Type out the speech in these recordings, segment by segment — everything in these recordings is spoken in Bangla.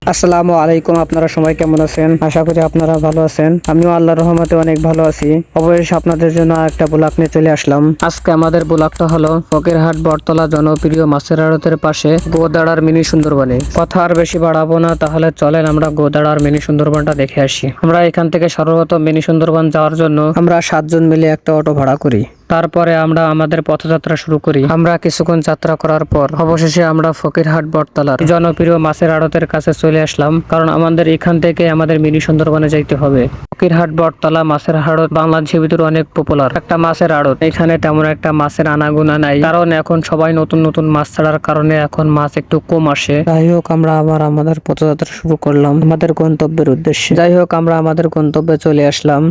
আসসালামু আলাইকুম। আপনারা সবাই কেমন আছেন? আশা করি আপনারা ভালো আছেন। আমিও আল্লাহর রহমতে অনেক ভালো আছি। অবশ্যই আপনাদের জন্য একটা ব্লগ নিয়ে চলে আসলাম। আজকে আমাদের ব্লগটা হলো ফকিরহাট বটতলা জনপ্রিয় মাছের আড়তের পাশে গোদাড়ার মিনি সুন্দরবনে। কথা আর বেশি বাড়াবো না, তাহলে চলেন আমরা গোদাড়ার মিনি সুন্দরবনটা দেখে আসি। আমরা এখান থেকে সর্বপ্রথম মিনি সুন্দরবন যাওয়ার জন্য আমরা 7 জন মিলে একটা অটো ভাড়া করি। তারপরে আমরা আমাদের পথযাত্রা শুরু করি। আমরা কিছুক্ষণ যাত্রা করার পর অবশেষে আমরা ফকিরহাট বটতলার জনপ্রিয় মাছের আড়তের কাছে চলে আসলাম, কারণ আমাদের এখান থেকে আমাদের মিনি সুন্দরবনে যাইতে হবে। ফকিরহাট বটতলা মাছের আড়ত বাংলাদেশের ভিতরে অনেক পপুলার একটা মাছের আড়ত। এখানে তেমন একটা মাছের আনাগোনা নাই, কারণ এখন সবাই নতুন নতুন মাছ ছাড়ার কারণে এখন মাছ একটু কম আসে। যাই হোক, আমরা আমাদের পথযাত্রা শুরু করলাম আমাদের গন্তব্যের উদ্দেশ্যে। যাই হোক, আমরা আমাদের গন্তব্যে চলে আসলাম।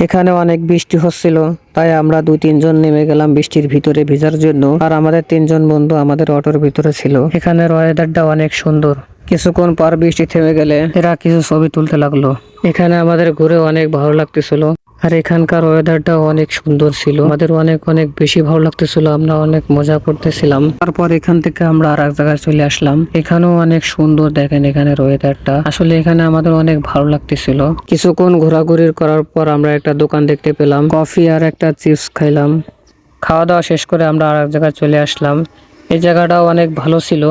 এখানে অনেক বৃষ্টি হচ্ছিল, তাই আমরা 2-3 জন নেমে গেলাম বৃষ্টির ভিতরে ভিজার জন্য। আর আমাদের 3 জন বন্ধু আমাদের অটোর ভিতরে ছিল। এখানের ওয়েদারটা অনেক সুন্দর। কিছুক্ষণ পর বৃষ্টি থেমে গেলে এরা কিছু ছবি তুলতে লাগলো। এখানে আমাদের ঘুরে অনেক ভালো লাগতেছিল, আর এখানকার ওয়েদারটা অনেক সুন্দর ছিল। আমাদের অনেক অনেক বেশি ভালো লাগতেছিল, আমরা অনেক মজা করতেছিলাম। তারপর এখান থেকে আমরা আর এক জায়গায় চলে আসলাম। এখানেও অনেক সুন্দর, দেখেন এখানের ওয়েদারটা। আসলে এখানে আমাদের অনেক ভালো লাগতেছিল। কিছুক্ষণ ঘোরাঘুরি করার পর আমরা একটা দোকান দেখতে পেলাম, কফি আর একটা চিপস খাইলাম। খাওয়া দাওয়া শেষ করে আমরা আর এক জায়গায় চলে আসলাম। এই জায়গাটাও অনেক ভালো ছিল,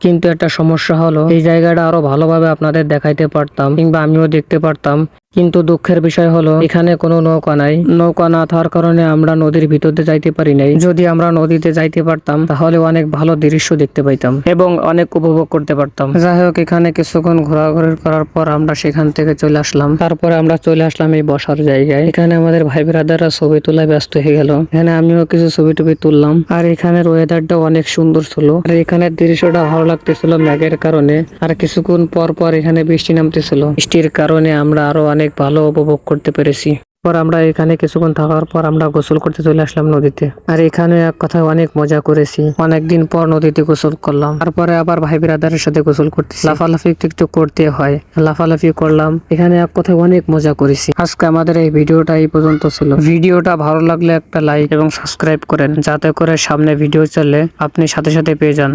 কিন্তু একটা সমস্যা হলো এই জায়গাটা আরো ভালোভাবে আপনাদের দেখাইতে পারতাম, কিংবা আমিও দেখতে পারতাম, কিন্তু দুঃখের বিষয় হলো এখানে কোনো নৌকা নাই। নৌকা না থাকার কারণে আমরা নদীর ভিতরে যাইতে পারি নাই। যদি আমরা নদীতে যাইতে পারতাম তাহলে অনেক ভালো দৃশ্য দেখতে পাইতাম এবং অনেক উপভোগ করতে পারতাম। যাই হোক, এখানে কিছুক্ষণ ঘোরাঘুরি করার পর আমরা সেখান থেকে চলে আসলাম। তারপরে আমরা চলে আসলাম এই বসার জায়গায়। এখানে আমাদের ভাই ব্রাদাররা ছবি তোলায় ব্যস্ত হয়ে গেল। এখানে আমিও কিছু ছবি টবি তুললাম। আর এখানের ওয়েদারটা অনেক সুন্দর ছিল, আর এখানের দৃশ্যটা ভালো লাগতেছিল মেঘের কারণে। আর কিছুক্ষণ পর পর এখানে বৃষ্টি নামতেছিল। বৃষ্টির কারণে আমরা আরো অনেক ভালো উপভোগ করতে পেরেছি। পর আমরা এখানে কিছুক্ষণ থাকার পর আমরা গোসল করতে চলে আসলাম নদীতে। আর এখানে এক কথায় অনেক মজা করেছি, অনেকদিন পর নদীতে গোসল করলাম। তারপরে আবার ভাই ব্রাদারের সাথে গোসল করতেছি। লাফালাফি একটু করতে হয়, লাফালাফি করলাম। এখানে এক কথায় অনেক মজা করেছি। আজকে আমাদের এই ভিডিওটা এই পর্যন্ত ছিল। ভিডিওটা ভালো লাগলে একটা লাইক এবং সাবস্ক্রাইব করেন, যাতে করে সামনে ভিডিও চলে আপনি সাথে সাথে পেয়ে যান।